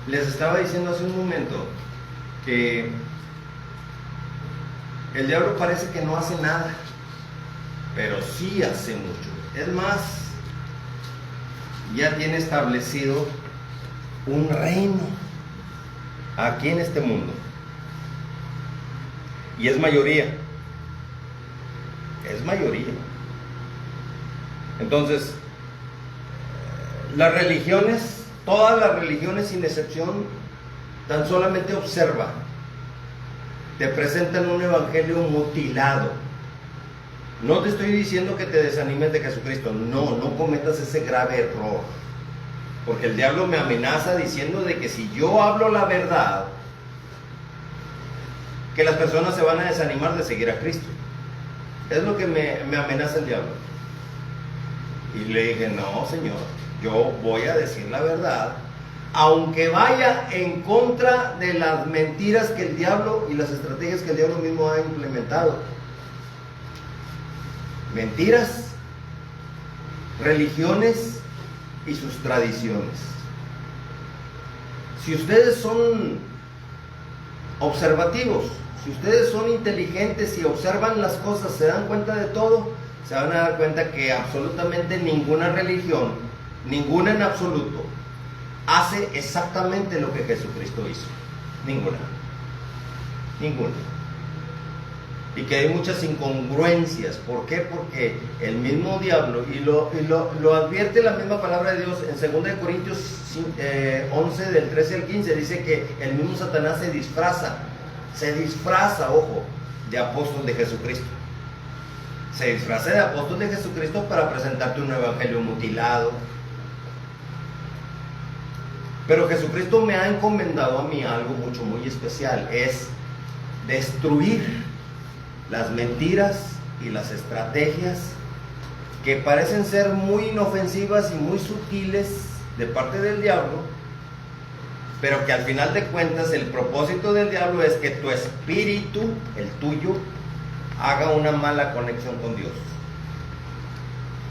Les estaba diciendo hace un momento que el diablo parece que no hace nada, pero sí hace mucho. Es más, ya tiene establecido un reino aquí en este mundo. Y es mayoría. Es mayoría. Entonces, las religiones, todas las religiones sin excepción, tan solamente observa. Te presentan un evangelio mutilado. No te estoy diciendo que te desanimes de Jesucristo. No, no cometas ese grave error. Porque el diablo me amenaza diciendo de que si yo hablo la verdad, que las personas se van a desanimar de seguir a Cristo. Es lo que me amenaza el diablo. Y le dije, no, Señor, yo voy a decir la verdad, aunque vaya en contra de las mentiras que el diablo y las estrategias que el diablo mismo ha implementado. Mentiras, religiones y sus tradiciones. Si ustedes son observativos, si ustedes son inteligentes y observan las cosas, se dan cuenta de todo, se van a dar cuenta que absolutamente ninguna religión, ninguna en absoluto, hace exactamente lo que Jesucristo hizo. Ninguna. Ninguna. Y que hay muchas incongruencias. ¿Por qué? Porque el mismo diablo, y lo advierte la misma palabra de Dios en 2 Corintios 11, del 13 al 15, dice que el mismo Satanás se disfraza, ojo, de apóstol de Jesucristo. Se disfraza de apóstol de Jesucristo para presentarte un evangelio mutilado. Pero Jesucristo me ha encomendado a mí algo mucho, muy especial, es destruir las mentiras y las estrategias que parecen ser muy inofensivas y muy sutiles de parte del diablo, pero que al final de cuentas el propósito del diablo es que tu espíritu, el tuyo, haga una mala conexión con Dios.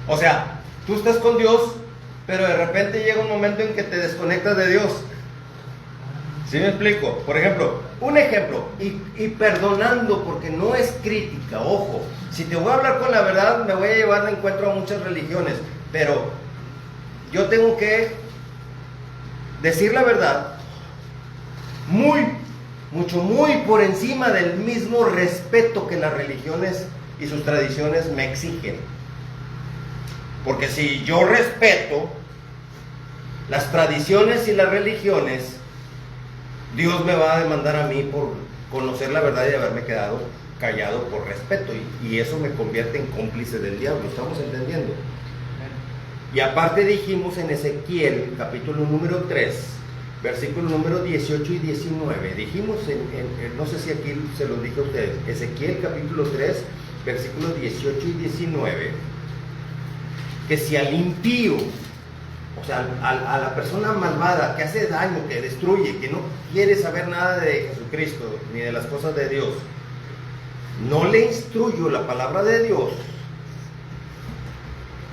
O sea, tú estás con Dios, pero de repente llega un momento en que te desconectas de Dios. ¿Sí me explico? Por ejemplo, un ejemplo, y perdonando porque no es crítica, ojo, si te voy a hablar con la verdad me voy a llevar de encuentro a muchas religiones, pero yo tengo que decir la verdad muy por encima del mismo respeto que las religiones y sus tradiciones me exigen. Porque si yo respeto las tradiciones y las religiones, Dios me va a demandar a mí por conocer la verdad y haberme quedado callado por respeto, y eso me convierte en cómplice del diablo. ¿Estamos entendiendo? Y aparte dijimos en Ezequiel capítulo número 3 versículo número 18 y 19, dijimos no sé si aquí se los dije a ustedes, Ezequiel capítulo 3 versículos 18 y 19, que si al impío, o sea, a la persona malvada que hace daño, que destruye, que no quiere saber nada de Jesucristo ni de las cosas de Dios, no le instruyo la palabra de Dios,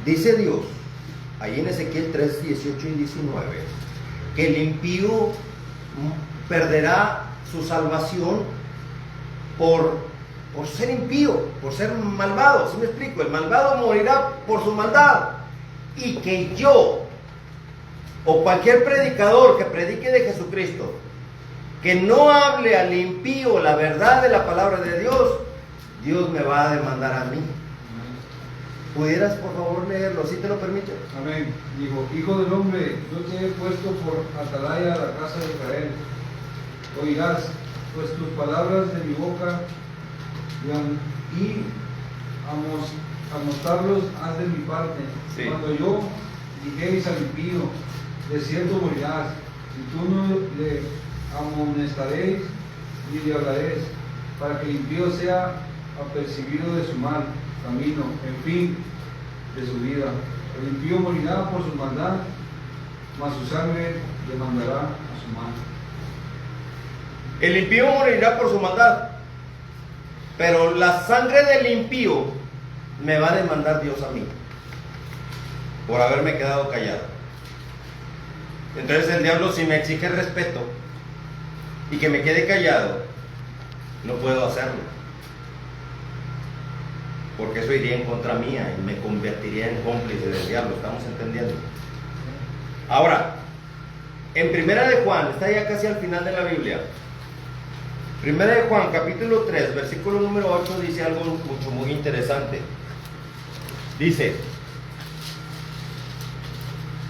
dice Dios ahí en Ezequiel 3, 18 y 19, que el impío perderá su salvación por ser impío, por ser malvado. ¿Sí me explico? El malvado morirá por su maldad, y que yo o cualquier predicador que predique de Jesucristo, que no hable al impío la verdad de la palabra de Dios, Dios me va a demandar a mí. ¿Pudieras por favor leerlo? ¿Sí te lo permite? Amén. Digo, hijo del hombre, yo te he puesto por atalaya a la casa de Israel. Oirás, pues tus palabras de mi boca, y amostrarlos haz de mi parte. Sí. Cuando yo dijeres al impío, de cierto morirás, y tú no le amonestaréis ni le hablaréis, para que el impío sea apercibido de su mal camino, en fin, de su vida. El impío morirá por su maldad, mas su sangre demandará a su mano. El impío morirá por su maldad, pero la sangre del impío me va a demandar Dios a mí, por haberme quedado callado. Entonces el diablo, si me exige respeto y que me quede callado, no puedo hacerlo, porque eso iría en contra mía y me convertiría en cómplice del diablo. ¿Estamos entendiendo? Ahora, en Primera de Juan, está ya casi al final de la Biblia. Primera de Juan, capítulo 3, versículo número 8, dice algo muy interesante. Dice: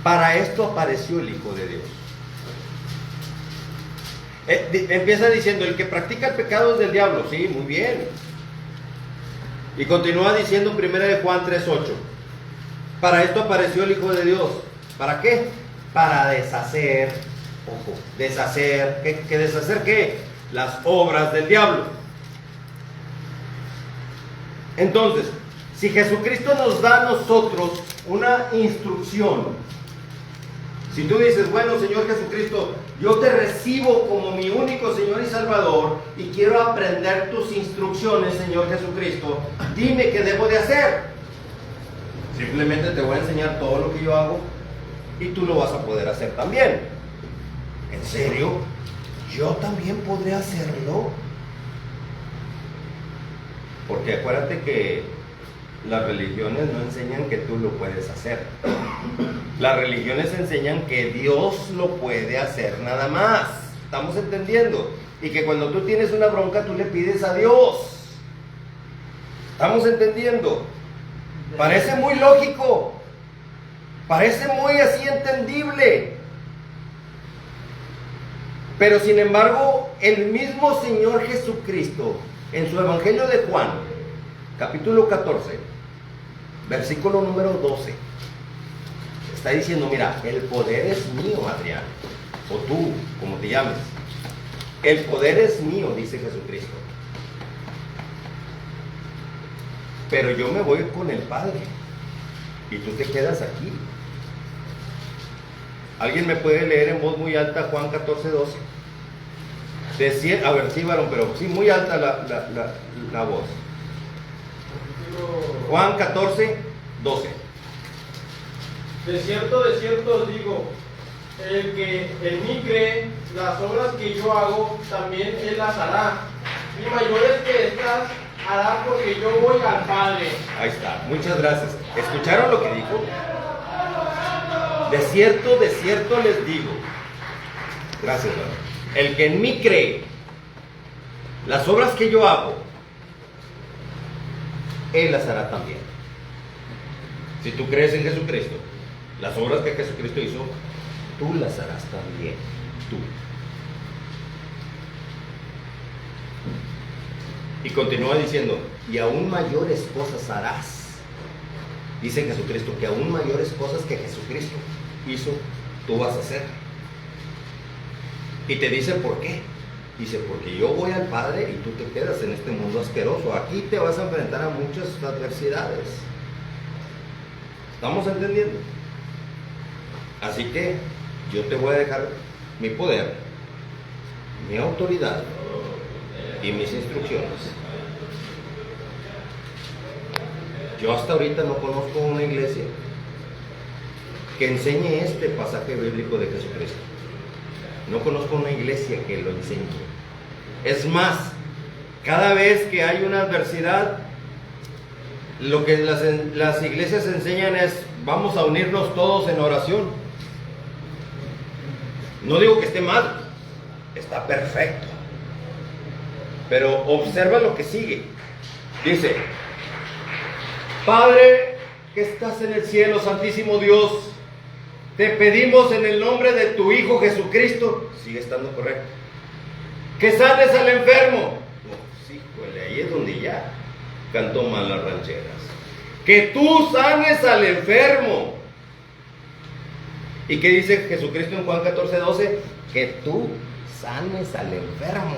para esto apareció el Hijo de Dios. Empieza diciendo: el que practica el pecado es del diablo. Sí, muy bien. Y continúa diciendo en Primera de Juan 3:8: para esto apareció el Hijo de Dios. ¿Para qué? Para deshacer, ojo, deshacer, ¿qué deshacer qué? Las obras del diablo. Entonces, si Jesucristo nos da a nosotros una instrucción, si tú dices: bueno, Señor Jesucristo, yo te recibo como mi único Señor y Salvador y quiero aprender tus instrucciones, Señor Jesucristo, dime qué debo de hacer. Simplemente te voy a enseñar todo lo que yo hago y tú lo vas a poder hacer también. ¿En serio? ¿Yo también podré hacerlo? Porque acuérdate que las religiones no enseñan que tú lo puedes hacer. Las religiones enseñan que Dios lo puede hacer nada más. ¿Estamos entendiendo? Y que cuando tú tienes una bronca, tú le pides a Dios. ¿Estamos entendiendo? Parece muy lógico. Parece muy así entendible. Pero sin embargo, el mismo Señor Jesucristo, en su Evangelio de Juan, capítulo 14, versículo número 12, está diciendo: mira, el poder es mío, Adrián, o tú, como te llames. El poder es mío, dice Jesucristo. Pero yo me voy con el Padre y tú te quedas aquí. ¿Alguien me puede leer en voz muy alta Juan 14, 12? A ver, sí, varón, pero sí, muy alta la voz. Juan 14, 12. De cierto os digo, el que en mí cree, las obras que yo hago, también él las hará. Y mayores que estas hará, porque yo voy al Padre. Ahí está, muchas gracias. ¿Escucharon lo que dijo? De cierto les digo. Gracias, varón. El que en mí cree, las obras que yo hago, él las hará también. Si tú crees en Jesucristo, las obras que Jesucristo hizo, tú las harás también. Tú. Y continúa diciendo: y aún mayores cosas harás. Dice Jesucristo que aún mayores cosas que Jesucristo hizo, tú vas a hacer. Y te dice por qué. Dice: porque yo voy al Padre y tú te quedas en este mundo asqueroso. Aquí te vas a enfrentar a muchas adversidades. ¿Estamos entendiendo? Así que yo te voy a dejar mi poder, mi autoridad y mis instrucciones. Yo hasta ahorita no conozco una iglesia que enseñe este pasaje bíblico de Jesucristo. No conozco una iglesia que lo enseñe. Es más, cada vez que hay una adversidad, lo que las iglesias enseñan es: vamos a unirnos todos en oración. No digo que esté mal, está perfecto. Pero observa lo que sigue. Dice: Padre que estás en el cielo, santísimo Dios, te pedimos en el nombre de tu Hijo Jesucristo, sigue estando correcto, que sanes al enfermo. Sí, pues ahí es donde ya cantó mal las rancheras. Que tú sanes al enfermo. ¿Y qué dice Jesucristo en Juan 14, 12? Que tú sanes al enfermo.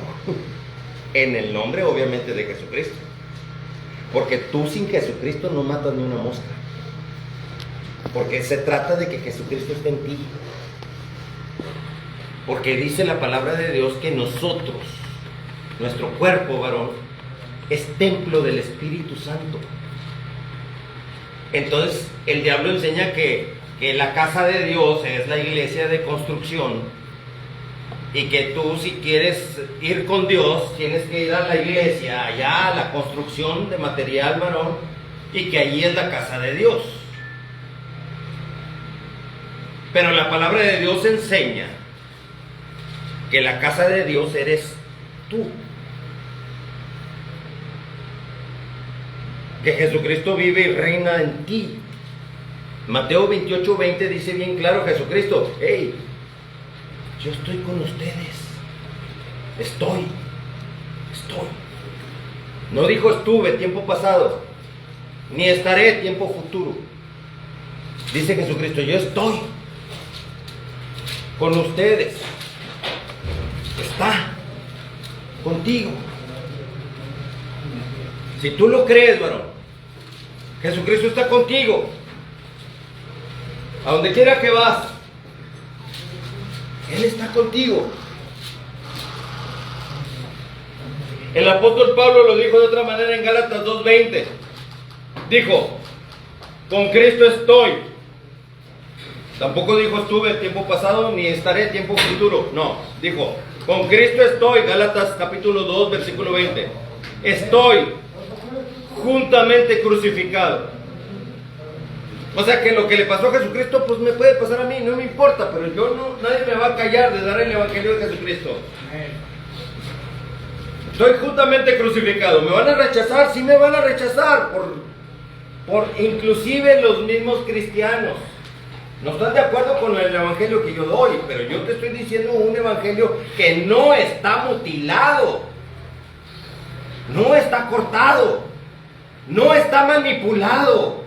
En el nombre, obviamente, de Jesucristo. Porque tú sin Jesucristo no matas ni una mosca. Porque se trata de que Jesucristo esté en ti. Porque dice la palabra de Dios que nosotros, nuestro cuerpo, varón, es templo del Espíritu Santo. Entonces el diablo enseña que que la casa de Dios es la iglesia de construcción y que tú, si quieres ir con Dios, tienes que ir a la iglesia, allá a la construcción de material, varón, y que allí es la casa de Dios. Pero la palabra de Dios enseña que la casa de Dios eres tú. Que Jesucristo vive y reina en ti. Mateo 28:20 dice bien claro Jesucristo: hey, yo estoy con ustedes. Estoy. No dijo estuve, tiempo pasado, ni estaré, tiempo futuro. Dice Jesucristo: yo estoy con ustedes. Está contigo. Si tú lo crees, varón, Jesucristo está contigo. A donde quiera que vas, Él está contigo. El apóstol Pablo lo dijo de otra manera en Gálatas 2:20. Dijo: con Cristo estoy. Tampoco dijo estuve tiempo pasado ni estaré tiempo futuro. No, dijo: con Cristo estoy. Gálatas capítulo 2 versículo 20. Estoy juntamente crucificado. O sea que lo que le pasó a Jesucristo, pues me puede pasar a mí, no me importa, pero yo no, nadie me va a callar de dar el evangelio de Jesucristo. Estoy juntamente crucificado. ¿Me van a rechazar? Sí me van a rechazar, por inclusive los mismos cristianos. No están de acuerdo con el evangelio que yo doy, pero yo te estoy diciendo un evangelio que no está mutilado, no está cortado, no está manipulado.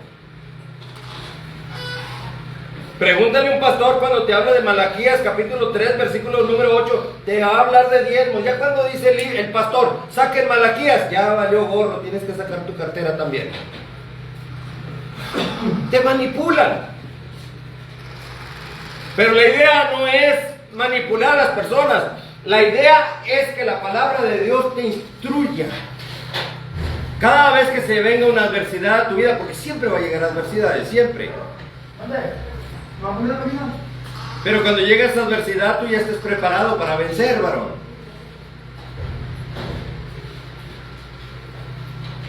Pregúntale a un pastor cuando te habla de Malaquías capítulo 3 versículo número 8, te va a hablar de diezmos. Ya cuando dice el pastor, saquen Malaquías, ya valió gorro, tienes que sacar tu cartera también. Te manipulan. Pero la idea no es manipular a las personas. La idea es que la palabra de Dios te instruya. Cada vez que se venga una adversidad a tu vida, porque siempre va a llegar adversidades, siempre. Pero cuando llegue esa adversidad, tú ya estés preparado para vencer, varón.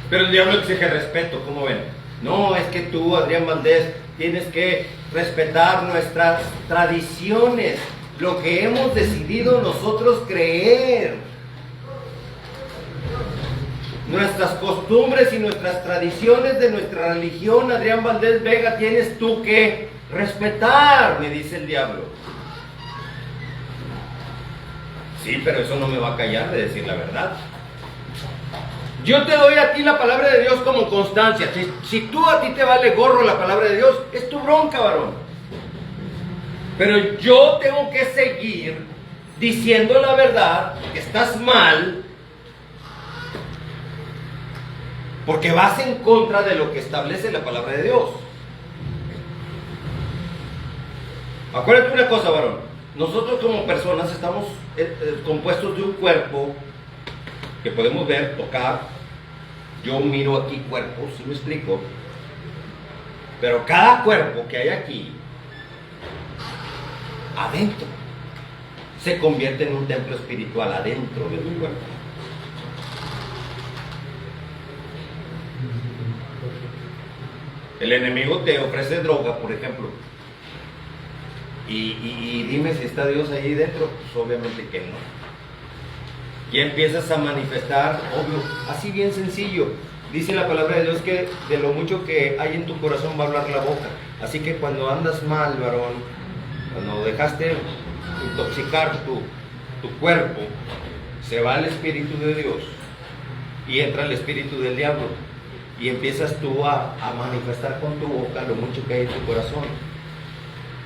Pero el diablo exige respeto, ¿cómo ven? No, es que tú, Adrián Valdés, tienes que respetar nuestras tradiciones, lo que hemos decidido nosotros creer. Nuestras costumbres y nuestras tradiciones de nuestra religión, Adrián Valdés Vega, tienes tú que respetar, me dice el diablo. Sí, pero eso no me va a callar de decir la verdad. Yo te doy a ti la palabra de Dios como constancia. Si tú a ti te vale gorro la palabra de Dios, es tu bronca, varón. Pero yo tengo que seguir diciendo la verdad, que estás mal, porque vas en contra de lo que establece la palabra de Dios. Acuérdate una cosa, varón. Nosotros como personas estamos compuestos de un cuerpo que podemos ver, tocar. Yo miro aquí cuerpos, ¿sí me explico? Pero cada cuerpo que hay aquí, adentro, se convierte en un templo espiritual adentro de tu cuerpo. El enemigo te ofrece droga, por ejemplo, y dime si está Dios ahí dentro. Pues obviamente que no. Y empiezas a manifestar, obvio, así bien sencillo. Dice la palabra de Dios que de lo mucho que hay en tu corazón va a hablar la boca. Así que cuando andas mal, varón, cuando dejaste intoxicar tu cuerpo, se va el Espíritu de Dios y entra el Espíritu del diablo. Y empiezas tú a manifestar con tu boca lo mucho que hay en tu corazón.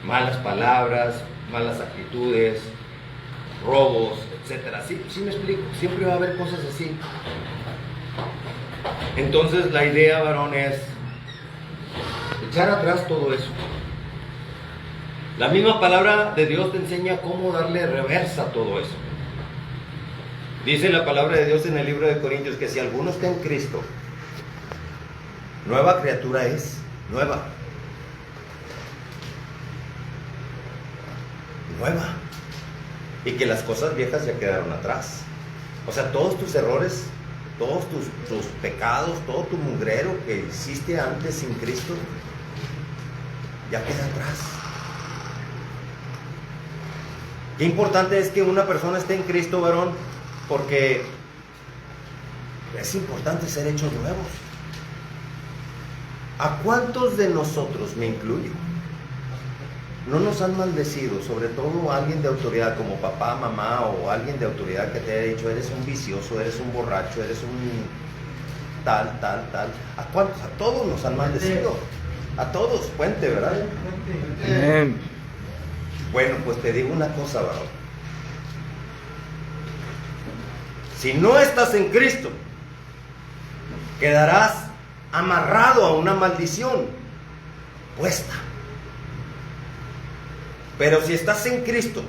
Malas palabras, malas actitudes, robos, etcétera. ¿Sí me explico? Siempre va a haber cosas así. Entonces la idea, varón, es echar atrás todo eso. La misma palabra de Dios te enseña cómo darle reversa a todo eso. Dice la palabra de Dios en el libro de Corintios que si alguno está en Cristo, nueva criatura es, nueva. nueva. Y que las cosas viejas ya quedaron atrás. O sea, todos tus errores, todos tus pecados, todo tu mugrero que hiciste antes sin Cristo, ya queda atrás. Qué importante es que una persona esté en Cristo, varón, porque es importante ser hechos nuevos. ¿A cuántos de nosotros, me incluyo, no nos han maldecido, sobre todo alguien de autoridad como papá, mamá o alguien de autoridad que te haya dicho eres un vicioso, eres un borracho, eres un tal? ¿A cuántos? A todos nos han maldecido. A todos, puente, ¿verdad? Amén. Bueno, pues te digo una cosa, varón. Si no estás en Cristo, quedarás amarrado a una maldición puesta. Pero si estás en Cristo,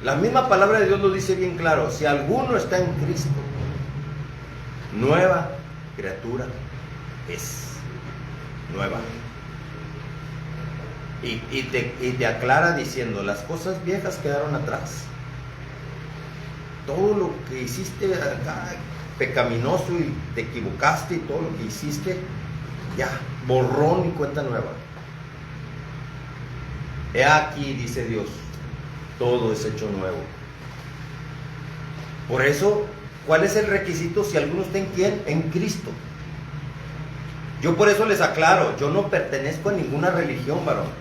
la misma palabra de Dios lo dice bien claro: si alguno está en Cristo, nueva criatura es. Nueva. Y te aclara diciendo, las cosas viejas quedaron atrás. Todo lo que hiciste acá, pecaminoso, y te equivocaste, y todo lo que hiciste, ya, borrón y cuenta nueva. He aquí, dice Dios, todo es hecho nuevo. Por eso, ¿cuál es el requisito si alguno está en quién? En Cristo. Yo por eso les aclaro, yo no pertenezco a ninguna religión, varón.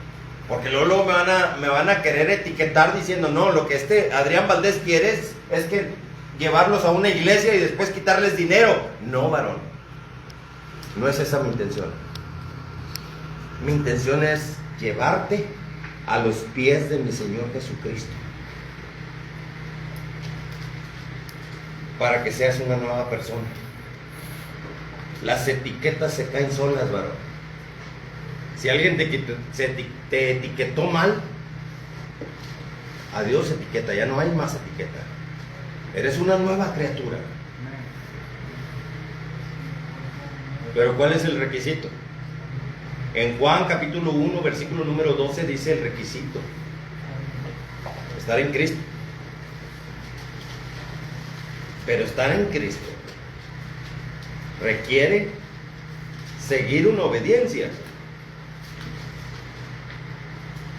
Porque luego me van a querer etiquetar diciendo, no, lo que Adrián Valdés quiere es que llevarlos a una iglesia y después quitarles dinero. No, varón. No es esa mi intención. Mi intención es llevarte a los pies de mi Señor Jesucristo, para que seas una nueva persona. Las etiquetas se caen solas, varón. Si alguien te etiquetó mal, adiós etiqueta, ya no hay más etiqueta. Eres una nueva criatura. Pero ¿cuál es el requisito? En Juan capítulo 1, versículo número 12 dice el requisito: estar en Cristo. Pero estar en Cristo requiere seguir una obediencia.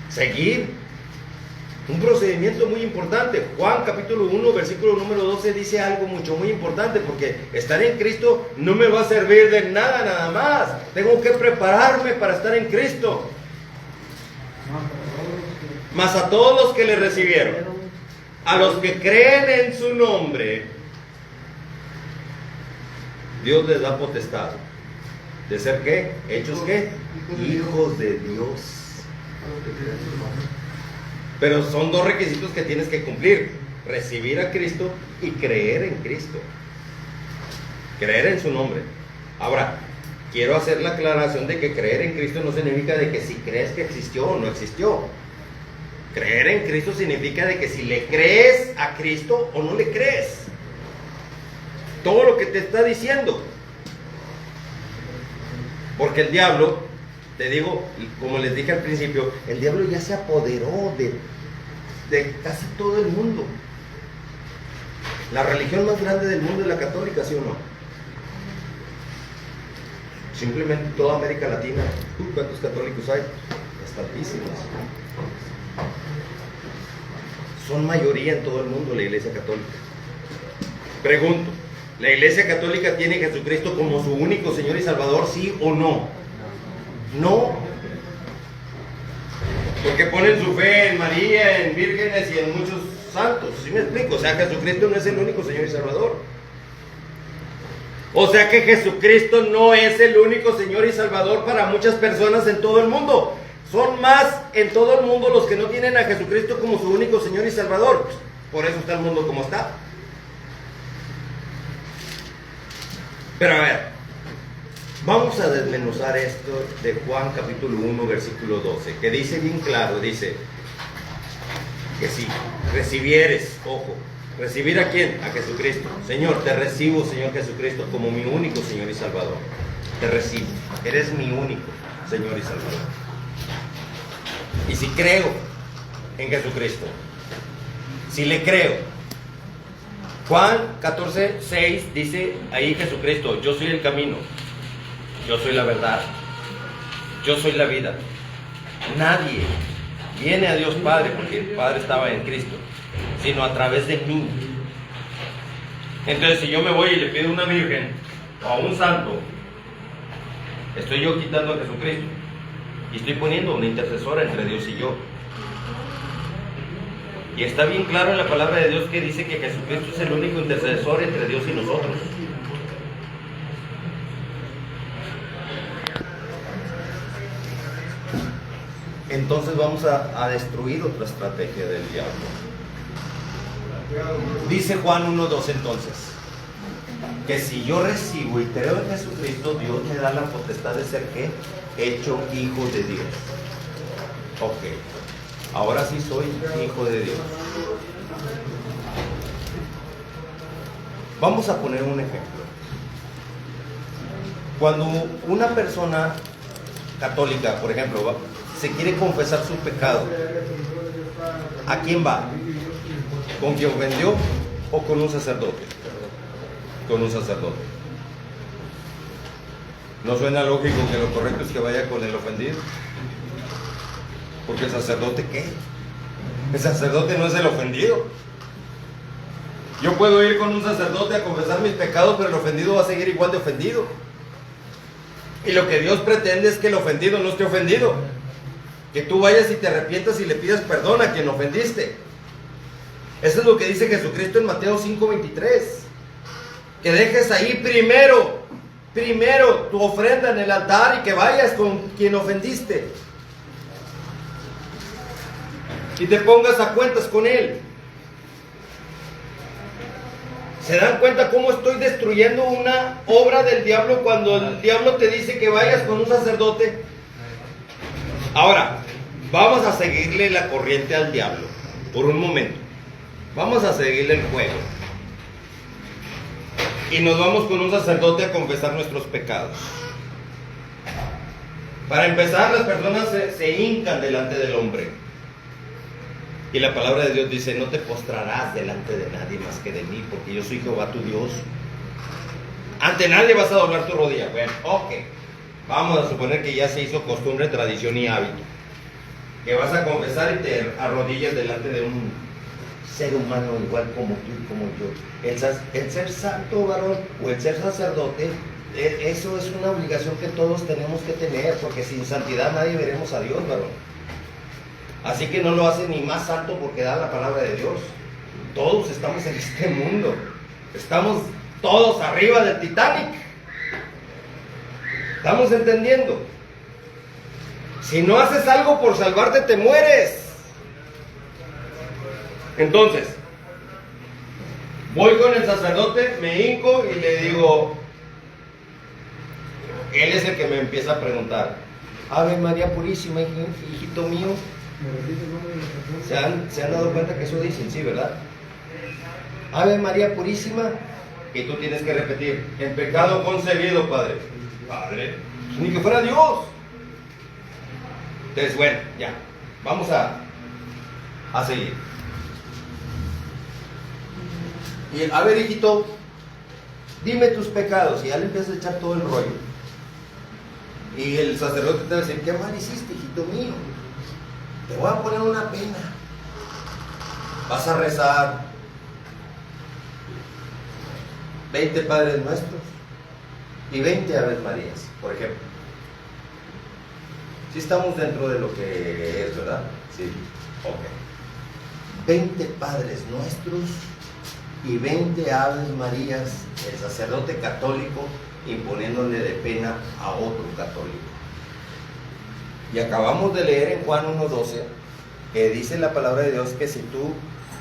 Seguir un procedimiento muy importante. Juan capítulo 1, versículo número 12 dice algo muy importante, porque estar en Cristo no me va a servir de nada más. Tengo que prepararme para estar en Cristo. Mas a todos los que le recibieron, a los que creen en su nombre, Dios les da potestad de ser ¿qué? ¿Hechos qué? Hijos de Dios. Pero son dos requisitos que tienes que cumplir: recibir a Cristo y creer en Cristo, creer en su nombre. Ahora, quiero hacer la aclaración de que creer en Cristo no significa de que si crees que existió o no existió. Creer en Cristo significa de que si le crees a Cristo o no le crees. Todo lo que te está diciendo. Porque el diablo, te digo, como les dije al principio, el diablo ya se apoderó de casi todo el mundo. La religión más grande del mundo es la católica, ¿sí o no? Simplemente toda América Latina, ¿cuántos católicos hay? Bastantísimos. Son mayoría en todo el mundo la Iglesia Católica. Pregunto, ¿la Iglesia Católica tiene a Jesucristo como su único Señor y Salvador, sí o no? No. Porque ponen su fe en María, en vírgenes y en muchos santos. ¿Sí me explico? O sea, Jesucristo no es el único Señor y Salvador. O sea que Jesucristo no es el único Señor y Salvador para muchas personas en todo el mundo. Son más en todo el mundo los que no tienen a Jesucristo como su único Señor y Salvador. Por eso está el mundo como está. Pero a ver, vamos a desmenuzar esto de Juan capítulo 1, versículo 12, que dice bien claro, dice que si recibieres, ojo, ¿recibir a quién? A Jesucristo. Señor, te recibo, Señor Jesucristo, como mi único Señor y Salvador. Te recibo, eres mi único Señor y Salvador. Y si creo en Jesucristo, Si le creo. Juan 14:6 dice ahí Jesucristo: yo soy el camino, yo soy la verdad, yo soy la vida. Nadie viene a Dios Padre, porque el Padre estaba en Cristo, sino a través de mí. Entonces, si yo me voy y le pido a una virgen o a un santo, estoy yo quitando a Jesucristo y estoy poniendo una intercesora entre Dios y yo. Y está bien claro en la palabra de Dios que dice que Jesucristo es el único intercesor entre Dios y nosotros. Entonces vamos a destruir otra estrategia del diablo. Dice Juan 1:2 entonces, que si yo recibo y creo en Jesucristo, Dios me da la potestad de ser, ¿qué? Hecho hijo de Dios. Ok, ahora sí soy hijo de Dios. Vamos a poner un ejemplo. Cuando una persona católica, por ejemplo, se quiere confesar su pecado, ¿a quién va? ¿Con quien ofendió o con un sacerdote? Con un sacerdote. ¿No suena lógico que lo correcto es que vaya con el ofendido? Porque el sacerdote, ¿qué? El sacerdote no es el ofendido. Yo puedo ir con un sacerdote a confesar mis pecados, pero el ofendido va a seguir igual de ofendido. Y lo que Dios pretende es que el ofendido no esté ofendido. Que tú vayas y te arrepientas y le pidas perdón a quien ofendiste. Eso es lo que dice Jesucristo en Mateo 5:23. Que dejes ahí primero tu ofrenda en el altar y que vayas con quien ofendiste. Y te pongas a cuentas con él. ¿Se dan cuenta cómo estoy destruyendo una obra del diablo cuando el diablo te dice que vayas con un sacerdote? Ahora, vamos a seguirle la corriente al diablo por un momento. Vamos a seguirle el juego. Y nos vamos con un sacerdote a confesar nuestros pecados. Para empezar, las personas se hincan delante del hombre. Y la palabra de Dios dice: no te postrarás delante de nadie más que de mí, porque yo soy Jehová tu Dios. Ante nadie vas a doblar tu rodilla. Bueno, ok. Vamos a suponer que ya se hizo costumbre, tradición y hábito. Que vas a confesar y te arrodillas delante de un ser humano igual como tú y como yo. El ser santo, varón, o el ser sacerdote, eso es una obligación que todos tenemos que tener, porque sin santidad nadie veremos a Dios, varón. Así que no lo hace ni más santo porque da la palabra de Dios. Todos estamos en este mundo. Estamos todos arriba del Titanic. ¿Estamos entendiendo? Si no haces algo por salvarte, te mueres. Entonces, voy con el sacerdote, me hinco y le digo, él es el que me empieza a preguntar: Ave María Purísima, hijito mío. ¿Se han dado cuenta que eso dicen? Sí, ¿verdad? Ave María Purísima. Y tú tienes que repetir: en pecado concebido, Padre. Padre, ni que fuera Dios. Entonces, bueno, ya, vamos a seguir. Y a ver, hijito, dime tus pecados. Y ya le empiezas a echar todo el rollo. Y el sacerdote te va a decir: ¿qué mal hiciste, hijito mío? Te voy a poner una pena. Vas a rezar 20 Padres Nuestros y 20 Aves Marías, por ejemplo. Si estamos dentro de lo que es, ¿verdad? Sí. Ok. 20 Padres Nuestros y 20 Aves Marías, el sacerdote católico imponiéndole de pena a otro católico. Y acabamos de leer en Juan 1:12 que dice la palabra de Dios que si tú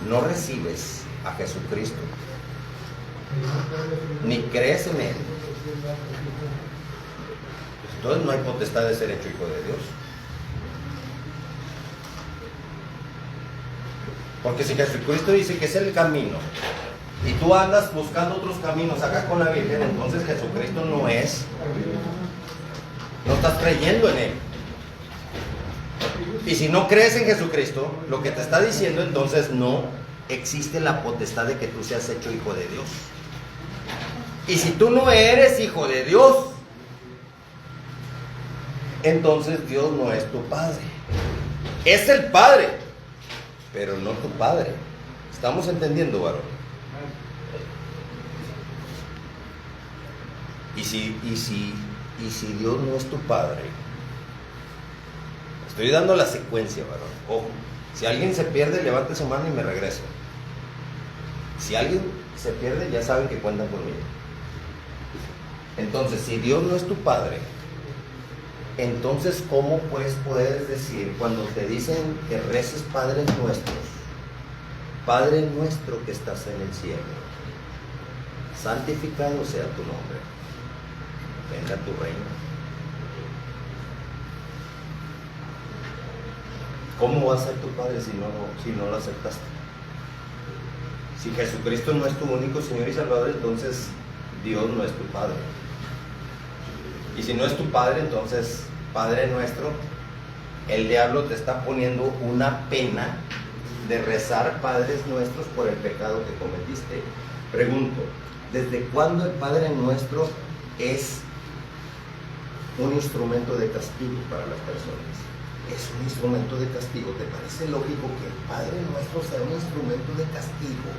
no recibes a Jesucristo ni crees en Él, entonces no hay potestad de ser hecho hijo de Dios. Porque si Jesucristo dice que es el camino y tú andas buscando otros caminos acá con la Virgen, entonces Jesucristo no estás creyendo en Él. Y si no crees en Jesucristo, lo que te está diciendo entonces no existe la potestad de que tú seas hecho hijo de Dios. Y si tú no eres hijo de Dios, entonces Dios no es tu Padre. Es el Padre, pero no tu Padre. ¿Estamos entendiendo, varón? Y si Dios no es tu Padre, estoy dando la secuencia, varón. Ojo, si alguien se pierde, levante su mano y me regreso. Si alguien se pierde, ya saben que cuentan conmigo. Entonces, si Dios no es tu Padre, entonces ¿cómo pues puedes decir cuando te dicen que reces Padres nuestros? Padre nuestro que estás en el cielo, santificado sea tu nombre, venga tu reino. ¿Cómo va a ser tu Padre si no lo aceptaste? Si Jesucristo no es tu único Señor y Salvador, entonces Dios no es tu Padre. Y si no es tu Padre, entonces Padre nuestro, el diablo te está poniendo una pena de rezar Padres nuestros por el pecado que cometiste. Pregunto, ¿desde cuándo el Padre nuestro es un instrumento de castigo para las personas? Es un instrumento de castigo. ¿Te parece lógico que el Padre nuestro sea un instrumento de castigo?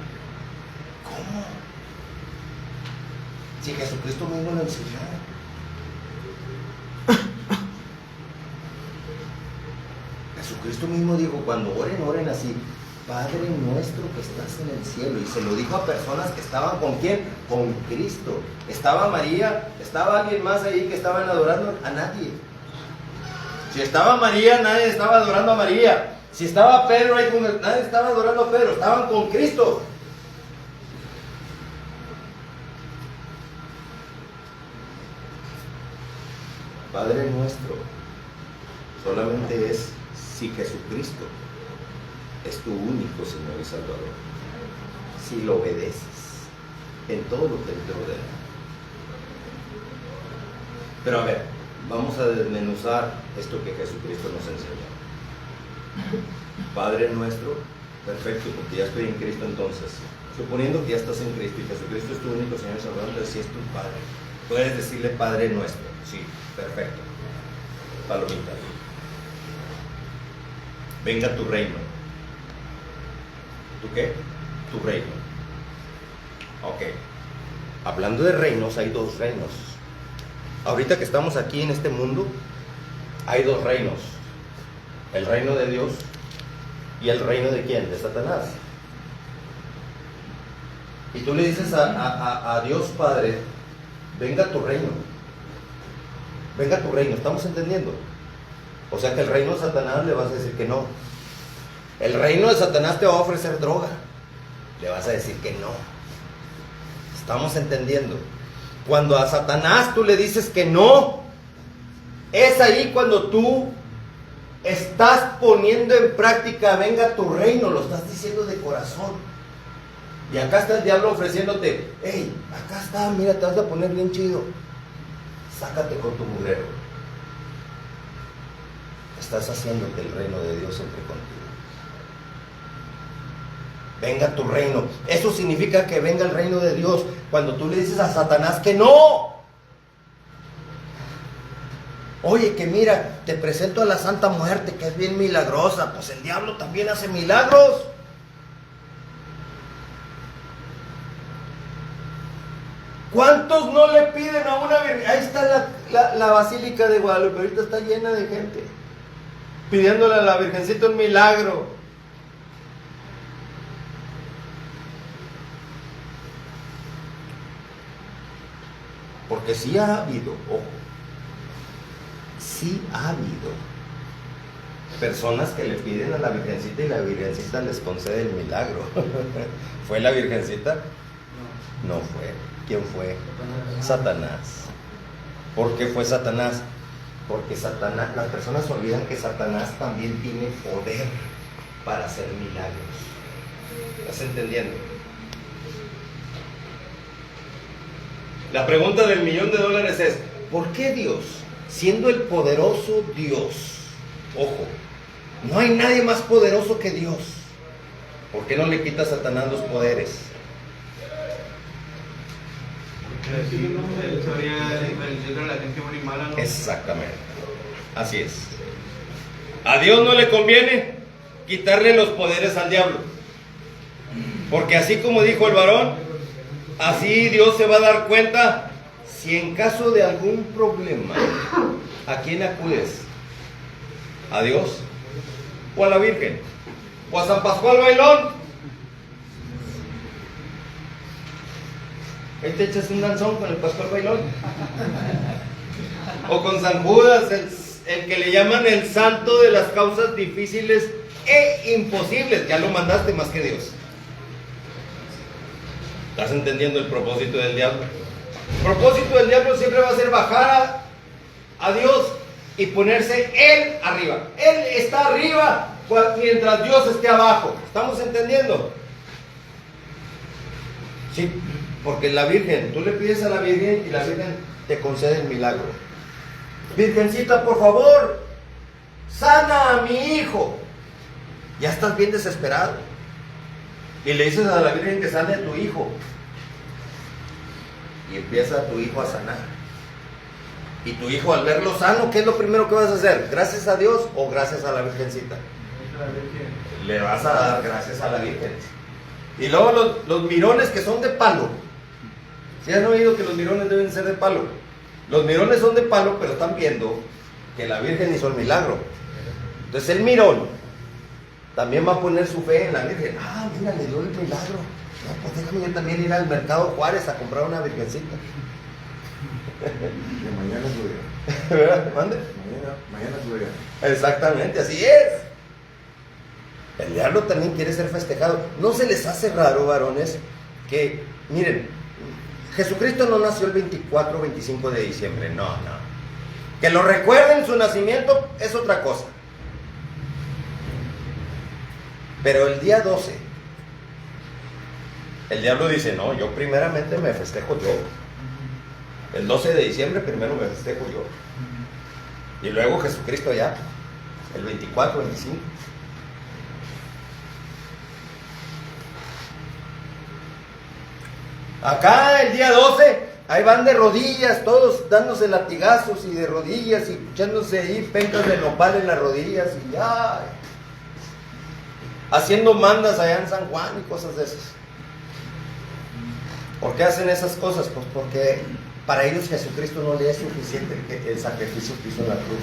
¿Cómo? Si Jesucristo mismo lo enseñó. Jesucristo mismo dijo, cuando oren así, Padre nuestro que estás en el cielo. Y se lo dijo a personas que estaban ¿con quién? Con Cristo. Estaba María, estaba alguien más ahí que estaban adorando a nadie. Si estaba María, nadie estaba adorando a María. Si estaba Pedro ahí con él, nadie estaba adorando a Pedro, estaban con Cristo. Padre nuestro solamente es si Jesucristo es tu único Señor y Salvador, si lo obedeces en todo lo que Él te ordena. Pero a ver, vamos a desmenuzar esto que Jesucristo nos enseñó. Padre nuestro, perfecto, porque ya estoy en Cristo. Entonces, suponiendo que ya estás en Cristo y Jesucristo es tu único Señor y Salvador, entonces sí es tu Padre. Puedes decirle Padre nuestro, sí, perfecto. Palomita. Venga tu reino. ¿Tu qué? Tu reino. Ok. Hablando de reinos, hay dos reinos. Ahorita que estamos aquí en este mundo, hay dos reinos. El reino de Dios y el reino de ¿quién? De Satanás. Y tú le dices a Dios Padre, venga tu reino. Venga tu reino, ¿estamos entendiendo? O sea que el reino de Satanás le vas a decir que no. El reino de Satanás te va a ofrecer droga, le vas a decir que no. ¿Estamos entendiendo? Cuando a Satanás tú le dices que no, es ahí cuando tú estás poniendo en práctica, venga tu reino, lo estás diciendo de corazón. Y acá está el diablo ofreciéndote, hey, acá está, mira, te vas a poner bien chido. Sácate con tu mugrero. Estás haciendo que el reino de Dios entre contigo. Venga tu reino. Eso significa que venga el reino de Dios. Cuando tú le dices a Satanás que no. Oye, que mira, te presento a la Santa Muerte, que es bien milagrosa. Pues el diablo también hace milagros. ¿Cuántos no le piden a una virgen? Ahí está la Basílica de Guadalupe, ahorita está llena de gente pidiéndole a la Virgencita un milagro. Porque sí ha habido, ojo, sí ha habido personas que le piden a la Virgencita y la Virgencita les concede el milagro. ¿Fue la Virgencita? No fue. ¿Quién fue? Satanás. ¿Por qué fue Satanás? Porque Satanás, las personas olvidan que Satanás también tiene poder para hacer milagros. ¿Estás entendiendo? La pregunta del $1.000.000 es, ¿por qué Dios, siendo el poderoso Dios, ojo, no hay nadie más poderoso que Dios, ¿Por qué no le quita a Satanás los poderes? Porque así no se sabría diferenciar entre la gente buena y mala, ¿no? Exactamente. Así es. A Dios no le conviene quitarle los poderes al diablo. Porque así como dijo el varón, así Dios se va a dar cuenta si en caso de algún problema, ¿a quién acudes? ¿A Dios? ¿O a la Virgen? ¿O a San Pascual Bailón? Ahí te echas un danzón con el Pascual Bailón. O con San Judas, el que le llaman el santo de las causas difíciles e imposibles. Ya lo mandaste más que Dios. ¿Estás entendiendo el propósito del diablo? El propósito del diablo siempre va a ser bajar a Dios y ponerse Él arriba. Él está arriba mientras Dios esté abajo. ¿Estamos entendiendo? Sí, porque la Virgen, tú le pides a la Virgen y la Virgen te concede el milagro. Virgencita, por favor, sana a mi hijo. Ya estás bien desesperado. Y le dices a la Virgen que sane a tu hijo. Y empieza tu hijo a sanar. Y tu hijo al verlo sano, ¿qué es lo primero que vas a hacer? ¿Gracias a Dios o gracias a la Virgencita? Le vas a dar gracias a la Virgen. Y luego los mirones que son de palo. ¿Sí han oído que los mirones deben ser de palo? Los mirones son de palo, pero están viendo que la Virgen hizo el milagro. Entonces el mirón también va a poner su fe en la Virgen. Ah, mira, le dio el milagro. No, pues déjame yo también ir al mercado Juárez a comprar una virgencita. De mañana es día. ¿Verdad? ¿Mande? Mañana es día. Exactamente, así es. El diablo también quiere ser festejado. ¿No se les hace raro, varones, que, miren, Jesucristo no nació el 24 o 25 de diciembre? No, no. Que lo recuerden su nacimiento es otra cosa. Pero el día 12, el diablo dice, no, yo primeramente me festejo yo. El 12 de diciembre primero me festejo yo. Y luego Jesucristo ya, el 24, 25. Acá el día 12, ahí van de rodillas, todos dándose latigazos y de rodillas y echándose ahí pencas de nopal en las rodillas y ay, haciendo mandas allá en San Juan y cosas de esas. ¿Por qué hacen esas cosas? Pues porque para ellos Jesucristo no le es suficiente el sacrificio que hizo en la cruz.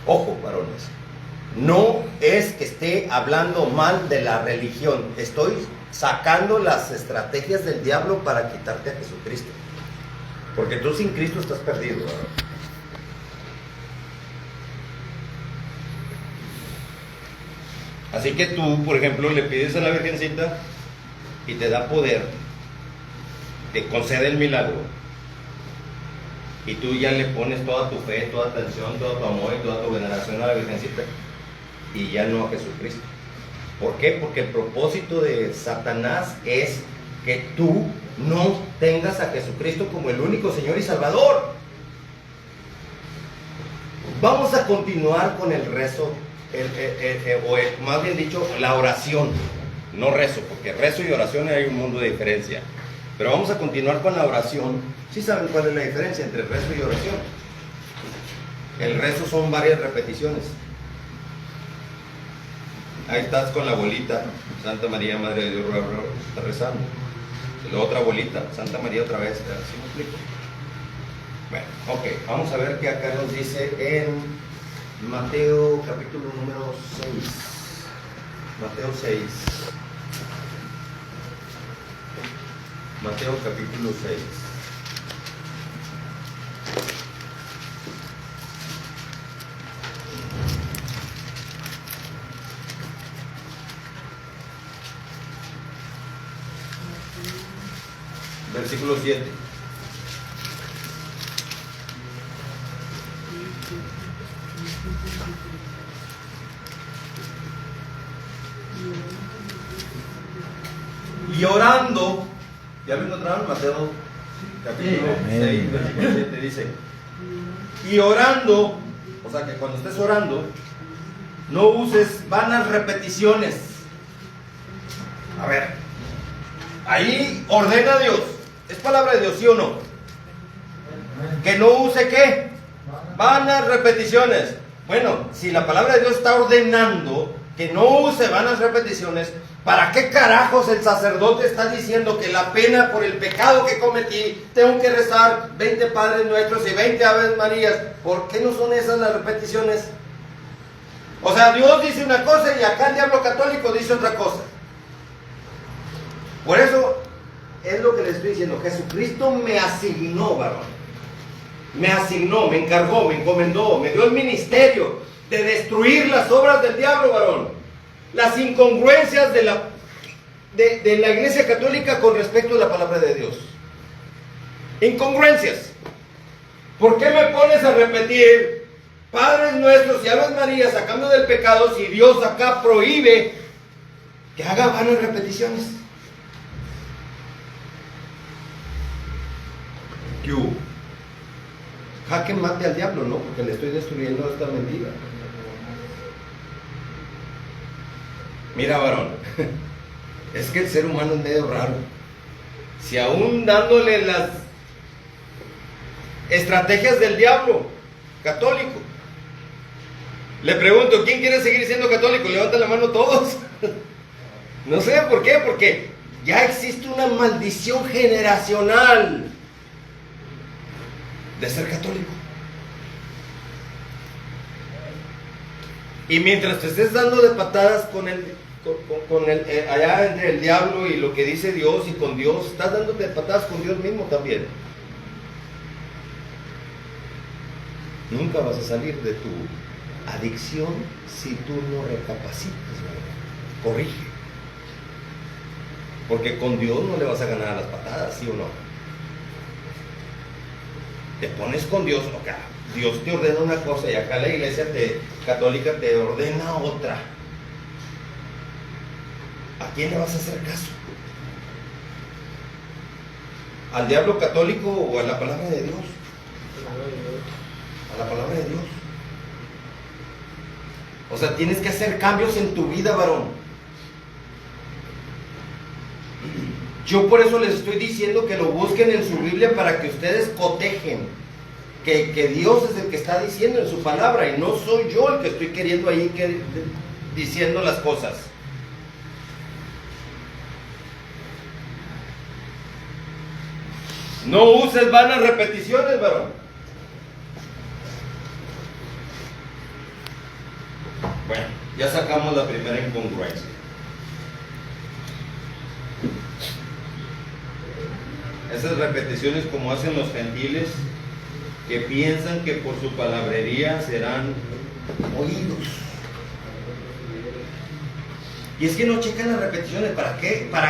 Ojo, varones, no es que esté hablando mal de la religión, estoy sacando las estrategias del diablo para quitarte a Jesucristo, porque tú sin Cristo estás perdido, ¿verdad? Así que tú, por ejemplo, le pides a la Virgencita y te da poder, te concede el milagro, y tú ya le pones toda tu fe, toda atención, todo tu amor y toda tu veneración a la Virgencita, y ya no a Jesucristo. ¿Por qué? Porque el propósito de Satanás es que tú no tengas a Jesucristo como el único Señor y Salvador. Vamos a continuar con el rezo, o más bien dicho, la oración, no rezo, porque rezo y oración hay un mundo de diferencia. Pero vamos a continuar con la oración. ¿Sí saben cuál es la diferencia entre rezo y oración? El rezo son varias repeticiones. Ahí estás con la bolita, Santa María, Madre de Dios, está rezando. Y la otra bolita, Santa María otra vez, ¿sí me explico? Bueno, ok, vamos a ver qué acá nos dice en Mateo capítulo número 6. Mateo 6. Mateo capítulo 6. Versículo 7. Y orando, ¿ya lo encontraron? Mateo capítulo 6, versículo 7 dice, y orando, o sea que cuando estés orando, No uses vanas repeticiones. A ver, ahí ordena Dios. ¿Es palabra de Dios, sí o no? Que no use ¿qué? Vanas repeticiones. Bueno, si la palabra de Dios está ordenando que no use vanas repeticiones, ¿para qué carajos el sacerdote está diciendo que la pena por el pecado que cometí tengo que rezar 20 Padres Nuestros y 20 Aves Marías? ¿Por qué no son esas las repeticiones? O sea, Dios dice una cosa y acá el diablo católico dice otra cosa. Por eso es lo que le estoy diciendo. Jesucristo me asignó, varón. Me asignó, me encargó, me encomendó, me dio el ministerio de destruir las obras del diablo, varón. Las incongruencias de la Iglesia Católica con respecto a la palabra de Dios. Incongruencias. ¿Por qué me pones a repetir Padres Nuestros y Aves Marías a cambio del pecado si Dios acá prohíbe que haga vanas repeticiones? ¿Qué hubo? Jaque mate al diablo, ¿no? Porque le estoy destruyendo esta mentira. Mira, varón, es que el ser humano es medio raro. Si aún dándole las estrategias del diablo católico, le pregunto, ¿quién quiere seguir siendo católico? Levanta la mano todos. No sé por qué, porque ya existe una maldición generacional de ser católico. Y mientras te estés dando de patadas con allá entre el diablo y lo que dice Dios y con Dios, estás dándote de patadas con Dios mismo también. Nunca vas a salir de tu adicción si tú no recapacitas, ¿verdad? Corrige. Porque con Dios no le vas a ganar a las patadas, ¿sí o no? Te pones con Dios, acá Dios te ordena una cosa y acá la iglesia católica te ordena otra. ¿A quién le vas a hacer caso? ¿Al diablo católico o a la palabra de Dios? A la palabra de Dios. O sea, tienes que hacer cambios en tu vida, varón. Yo por eso les estoy diciendo que lo busquen en su Biblia para que ustedes cotejen que Dios es el que está diciendo en su palabra y no soy yo el que estoy queriendo ahí diciendo las cosas. No uses vanas repeticiones, varón. Bueno, ya sacamos la primera incongruencia. Esas repeticiones como hacen los gentiles que piensan que por su palabrería serán oídos. Y es que no checan las repeticiones. ¿Para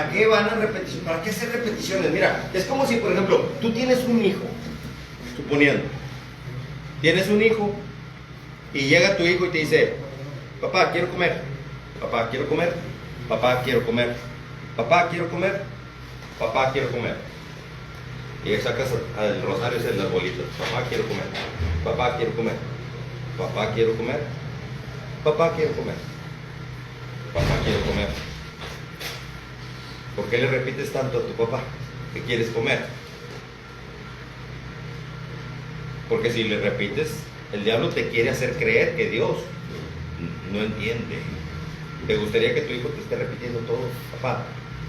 qué van a repeticiones? ¿Para qué hacer repeticiones? Mira, es como si, por ejemplo, tú tienes un hijo, suponiendo, tienes un hijo y llega tu hijo y te dice, papá, quiero comer, papá, quiero comer, papá, quiero comer, papá, quiero comer, papá, quiero comer. Y sacas al rosario y el arbolito, papá, quiero comer, papá, quiero comer, papá, quiero comer, papá, quiero comer. Papá, quiero comer. ¿Por qué le repites tanto a tu papá que quieres comer? Porque si le repites, el diablo te quiere hacer creer que Dios no entiende. ¿Te gustaría que tu hijo te esté repitiendo todo? Papá,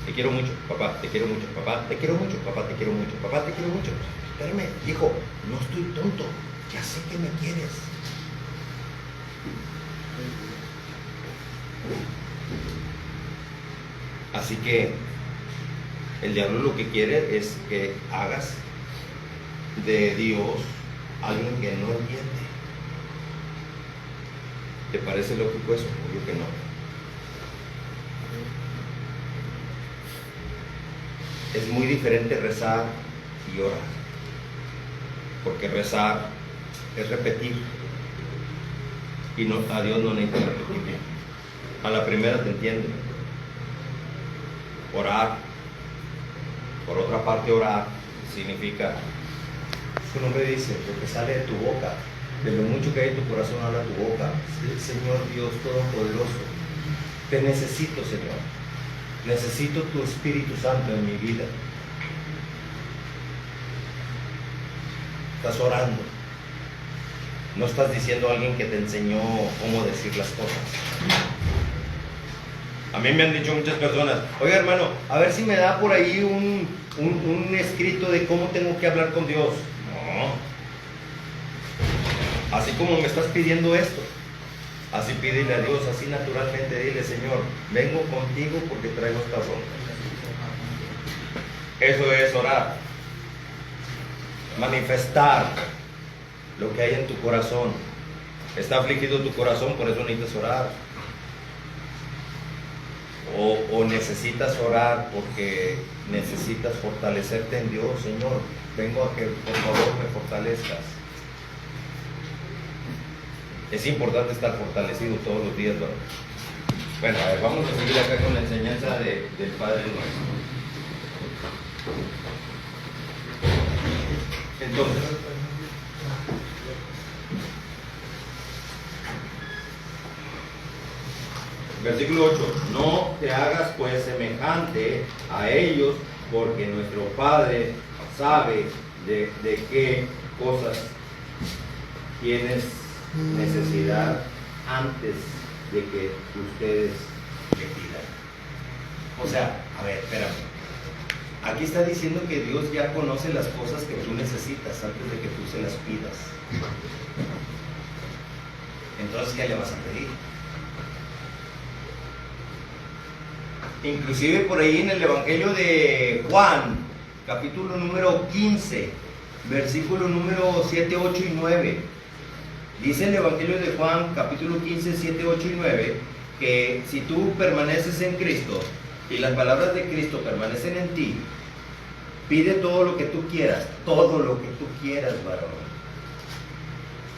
te quiero mucho, papá, te quiero mucho, papá, te quiero mucho, papá, te quiero mucho, papá, te quiero mucho. Espérame, hijo, no estoy tonto, ya sé que me quieres. Así que el diablo lo que quiere es que hagas de Dios alguien que no entiende. ¿Te parece lógico eso? Obvio que no. Es muy diferente rezar y orar. Porque rezar es repetir. Y no, a Dios no necesita repetir. A la primera te entiende. Orar, por otra parte, orar significa, su nombre dice, lo que sale de tu boca De lo mucho que hay en tu corazón habla tu boca. Señor Dios Todopoderoso, te necesito, Señor. Necesito tu Espíritu Santo en mi vida. Estás orando. No estás diciendo a alguien que te enseñó cómo decir las cosas. A mí me han dicho muchas personas, oiga hermano, a ver si me da por ahí un escrito de cómo tengo que hablar con Dios. No. Así como me estás pidiendo esto, así pídele a Dios, así naturalmente dile, Señor, vengo contigo porque traigo esta bronca. Eso es orar. Manifestar lo que hay en tu corazón. Está afligido tu corazón, por eso necesitas orar. O necesitas orar porque necesitas fortalecerte en Dios. Señor, vengo a que por favor me fortalezcas. Es importante estar fortalecido todos los días, ¿no? Bueno, a ver, vamos a seguir acá con la enseñanza del Padre Nuestro. Entonces, versículo 8, no te hagas pues semejante a ellos, porque nuestro Padre sabe de qué cosas tienes necesidad antes de que ustedes le pidan. O sea, a ver, espérame. Aquí está diciendo que Dios ya conoce las cosas que tú necesitas antes de que tú se las pidas. Entonces, ¿qué le vas a pedir? Inclusive por ahí en el Evangelio de Juan, capítulo número 15, versículo número 7, 8 y 9. Dice el Evangelio de Juan, capítulo 15, 7, 8 y 9, que si tú permaneces en Cristo y las palabras de Cristo permanecen en ti, pide todo lo que tú quieras, todo lo que tú quieras, varón.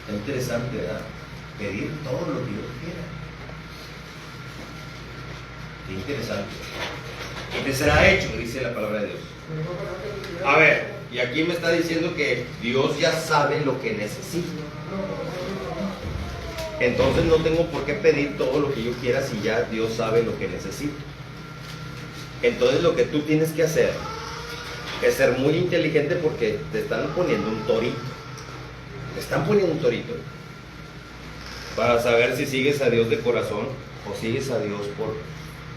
Está interesante, ¿verdad? Pedir todo lo que Dios quiera. Qué interesante. Y te será hecho, dice la palabra de Dios. A ver, y aquí me está diciendo que Dios ya sabe lo que necesito. Entonces no tengo por qué pedir todo lo que yo quiera si ya Dios sabe lo que necesito. Entonces lo que tú tienes que hacer es ser muy inteligente porque te están poniendo un torito. Te están poniendo un torito para saber si sigues a Dios de corazón o sigues a Dios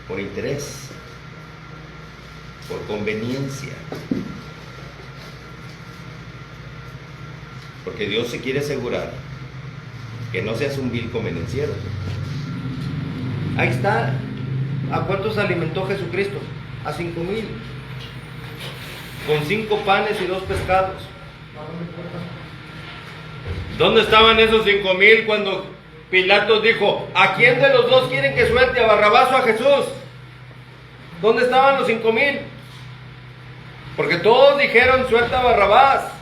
por interés, por conveniencia. Porque Dios se quiere asegurar que no seas un vil convenenciero. Ahí está. ¿A cuántos alimentó Jesucristo? A 5,000. Con 5 panes y 2 pescados. ¿Dónde estaban esos 5,000 cuando Pilatos dijo, ¿a quién de los dos quieren que suelte, a Barrabás o a Jesús? ¿Dónde estaban los 5,000? Porque todos dijeron, suelta a Barrabás.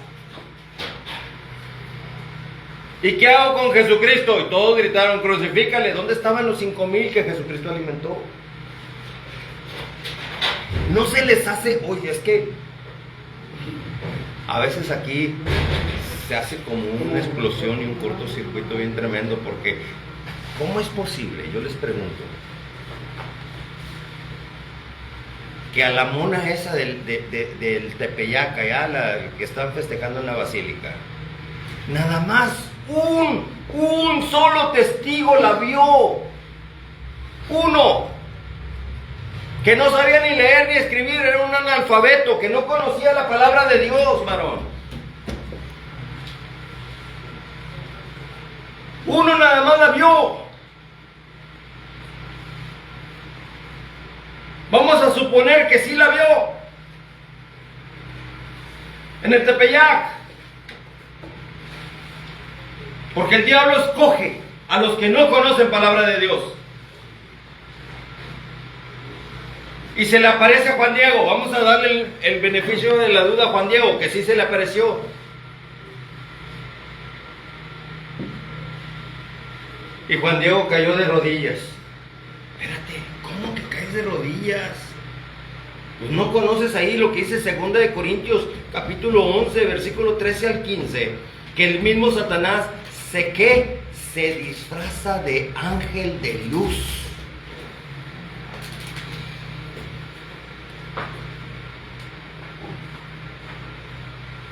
¿Y qué hago con Jesucristo? Y todos gritaron, crucifícale. ¿Dónde estaban los 5,000 que Jesucristo alimentó? No se les hace, oye, es que a veces aquí se hace como una explosión y un cortocircuito bien tremendo, porque ¿cómo es posible? Yo les pregunto, que a la mona esa del Tepeyac, allá la que están festejando en la basílica, nada más un solo testigo la vio, uno, que no sabía ni leer ni escribir, era un analfabeto, que no conocía la palabra de Dios, varón. Uno nada más la vio. Vamos a suponer que sí la vio en el Tepeyac, porque el diablo escoge a los que no conocen palabra de Dios. Y se le aparece a Juan Diego. Vamos a darle el beneficio de la duda a Juan Diego, que sí se le apareció. Y Juan Diego cayó de rodillas. Espérate, ¿cómo que caes de rodillas? Pues no conoces ahí lo que dice 2 Corintios capítulo 11, versículo 13 al 15, que el mismo Satanás se disfraza de ángel de luz.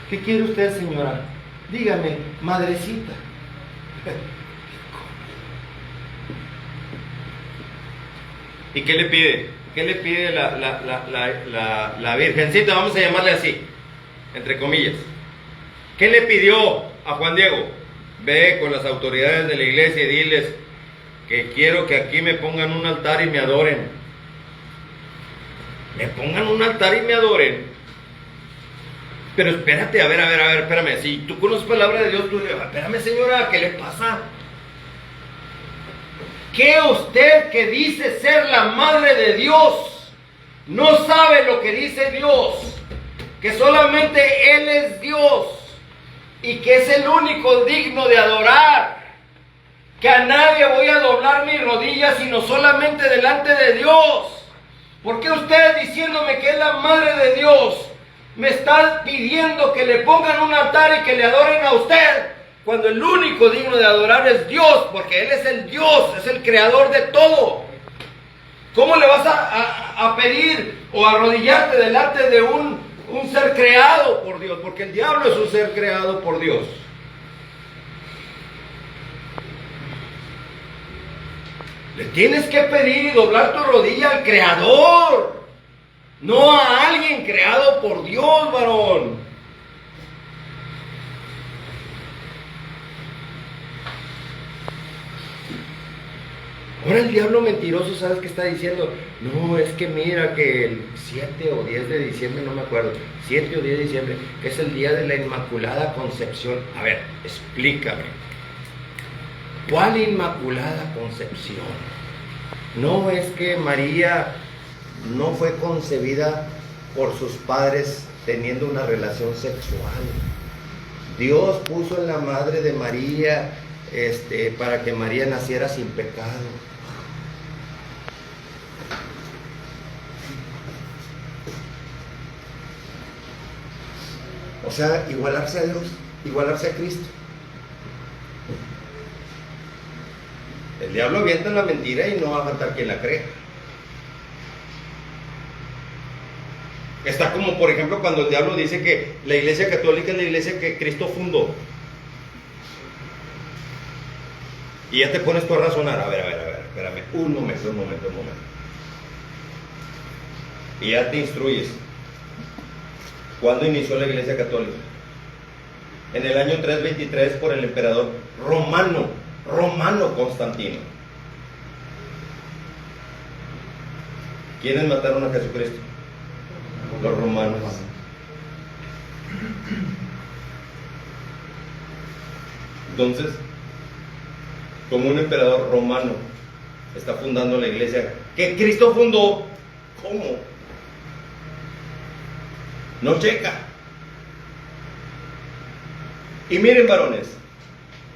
¿Qué quiere usted, señora? Dígame, madrecita. ¿Y qué le pide? ¿Qué le pide la Virgencita? Vamos a llamarle así, entre comillas. ¿Qué le pidió a Juan Diego? Ve con las autoridades de la iglesia y diles que quiero que aquí me pongan un altar y me adoren. Me pongan un altar y me adoren. Pero espérate, a ver, espérame. Si tú conoces palabra de Dios, tú le dices, espérame, señora, ¿qué le pasa? ¿Qué usted que dice ser la madre de Dios no sabe lo que dice Dios? Que solamente Él es Dios y que es el único digno de adorar. Que a nadie voy a doblar mis rodillas sino solamente delante de Dios. ¿Por qué usted diciéndome que es la madre de Dios me está pidiendo que le pongan un altar y que le adoren a usted? Cuando el único digno de adorar es Dios, porque Él es el Dios, es el creador de todo. ¿Cómo le vas a pedir o arrodillarte delante de un ser creado por Dios? Porque el diablo es un ser creado por Dios. Le tienes que pedir y doblar tu rodilla al creador, no a alguien creado por Dios, varón. Ahora el diablo mentiroso, ¿sabes qué está diciendo? No, es que mira que el 7 o 10 de diciembre, no me acuerdo, 7 o 10 de diciembre, que es el día de la Inmaculada Concepción. A ver, explícame. ¿Cuál Inmaculada Concepción? No, es que María no fue concebida por sus padres teniendo una relación sexual. Dios puso en la madre de María para que María naciera sin pecado. O sea, igualarse a Dios, igualarse a Cristo. El diablo avienta la mentira y no va a faltar quien la crea. Está como, por ejemplo, cuando el diablo dice que la Iglesia Católica es la iglesia que Cristo fundó. Y ya te pones tú a razonar. A ver, espérame. Un momento. Y ya te instruyes. ¿Cuándo inició la Iglesia Católica? En el año 323 por el emperador romano Constantino. ¿Quiénes mataron a Jesucristo? Los romanos. Entonces, como un emperador romano está fundando la iglesia que Cristo fundó, ¿cómo? No checa. Y miren, varones,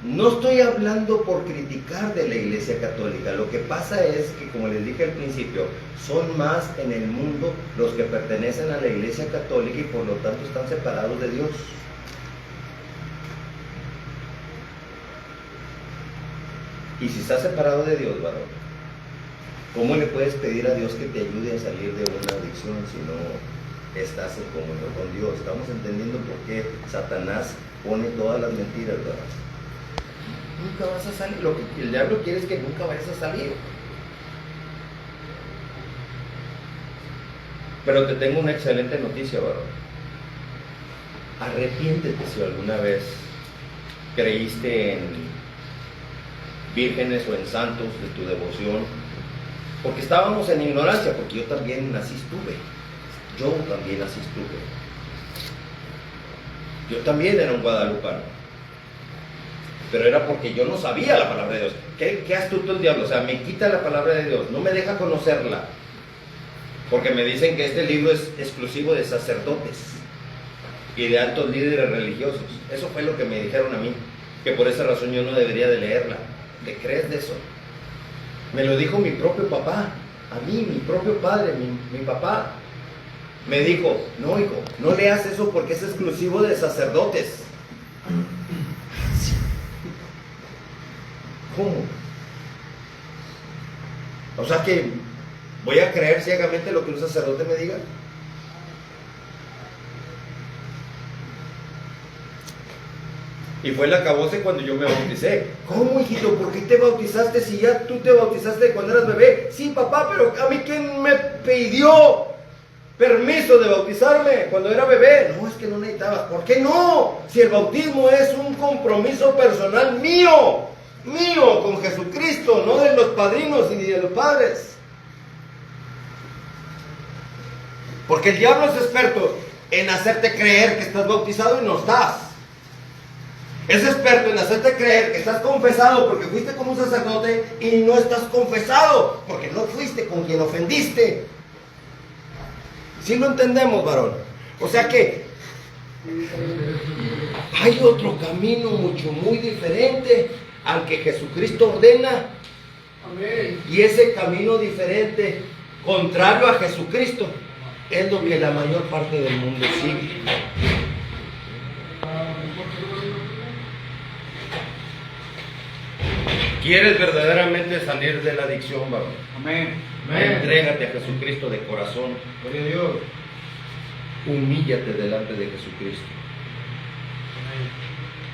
no estoy hablando por criticar de la Iglesia Católica. Lo que pasa es que, como les dije al principio, son más en el mundo los que pertenecen a la Iglesia Católica y por lo tanto están separados de Dios. Y si estás separado de Dios, varón, ¿cómo le puedes pedir a Dios que te ayude a salir de una adicción si no estás en comunión con Dios? Estamos entendiendo por qué Satanás pone todas las mentiras, ¿verdad? Nunca vas a salir. Lo que el diablo quiere es que nunca vayas a salir. Pero te tengo una excelente noticia, varón. Arrepiéntete si alguna vez creíste en vírgenes o en santos de tu devoción, porque estábamos en ignorancia, porque yo también así estuve. Yo también era un guadalupano, pero era porque yo no sabía la palabra de Dios. ¿Qué astuto el diablo? O sea, me quita la palabra de Dios, no me deja conocerla, porque me dicen que este libro es exclusivo de sacerdotes y de altos líderes religiosos. Eso fue lo que me dijeron a mí, que por esa razón yo no debería de leerla. ¿Te crees de eso? Me lo dijo mi propio papá, a mí, mi propio padre, mi papá. Me dijo, no hijo, no leas eso porque es exclusivo de sacerdotes. ¿Cómo? O sea que voy a creer ciegamente lo que un sacerdote me diga. Y fue el acabose cuando yo me bauticé. ¿Cómo, hijito? ¿Por qué te bautizaste si ya tú te bautizaste cuando eras bebé? Sí, papá, pero a mí ¿quién me pidió permiso de bautizarme cuando era bebé? No, es que no necesitabas. ¿Por qué no? Si el bautismo es un compromiso personal mío con Jesucristo, no de los padrinos ni de los padres. Porque el diablo es experto en hacerte creer que estás bautizado y no estás. Es experto en hacerte creer que estás confesado porque fuiste con un sacerdote y no estás confesado porque no fuiste con quien ofendiste. ¿Sí lo entendemos, varón? O sea que hay otro camino muy diferente al que Jesucristo ordena. Amén. Y ese camino diferente, contrario a Jesucristo, es lo que la mayor parte del mundo sigue. ¿Quieres verdaderamente salir de la adicción, varón? Amén. Entrégate a Jesucristo de corazón. Gloria a Dios. Humíllate delante de Jesucristo.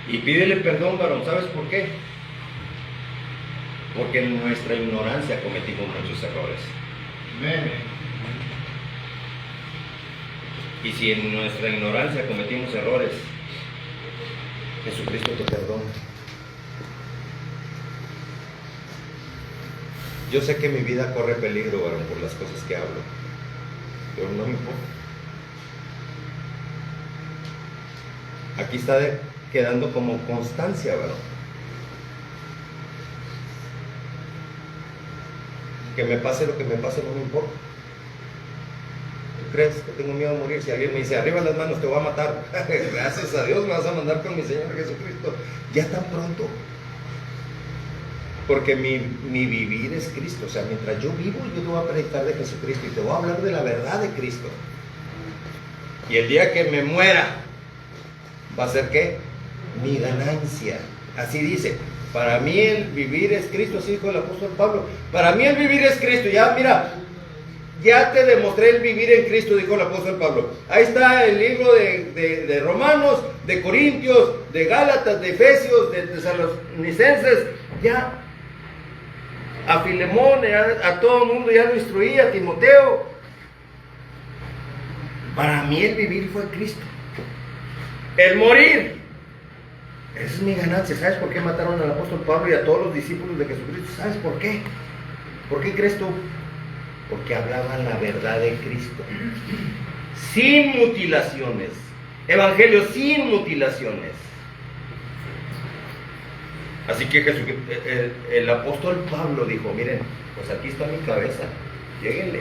Y pídele perdón, varón. ¿Sabes por qué? Porque en nuestra ignorancia cometimos muchos errores. Amén. Y si en nuestra ignorancia cometimos errores, Jesucristo te perdona. Yo sé que mi vida corre peligro, varón, por las cosas que hablo, pero no me importa. Aquí está quedando como constancia, varón. Que me pase lo que me pase, no me importa. ¿Tú crees que tengo miedo a morir? Si alguien me dice, arriba las manos, te voy a matar. Gracias a Dios me vas a mandar con mi Señor Jesucristo. Ya tan pronto. Porque mi vivir es Cristo. O sea, mientras yo vivo, yo te voy a predicar de Jesucristo y te voy a hablar de la verdad de Cristo. Y el día que me muera, ¿va a ser qué? Mi ganancia. Así dice. Para mí el vivir es Cristo, así dijo el apóstol Pablo. Para mí el vivir es Cristo. Ya, mira, ya te demostré el vivir en Cristo, dijo el apóstol Pablo. Ahí está el libro de Romanos, de Corintios, de Gálatas, de Efesios, de Tesalonicenses. Ya. A Filemón, a todo el mundo ya lo instruía, a Timoteo. Para mí el vivir fue Cristo. El morir, esa es mi ganancia. ¿Sabes por qué mataron al apóstol Pablo y a todos los discípulos de Jesucristo? ¿Sabes por qué? ¿Por qué crees tú? Porque hablaban la verdad de Cristo. Sin mutilaciones. Evangelio sin mutilaciones. Así que el apóstol Pablo dijo, miren, pues aquí está mi cabeza, lléguenle.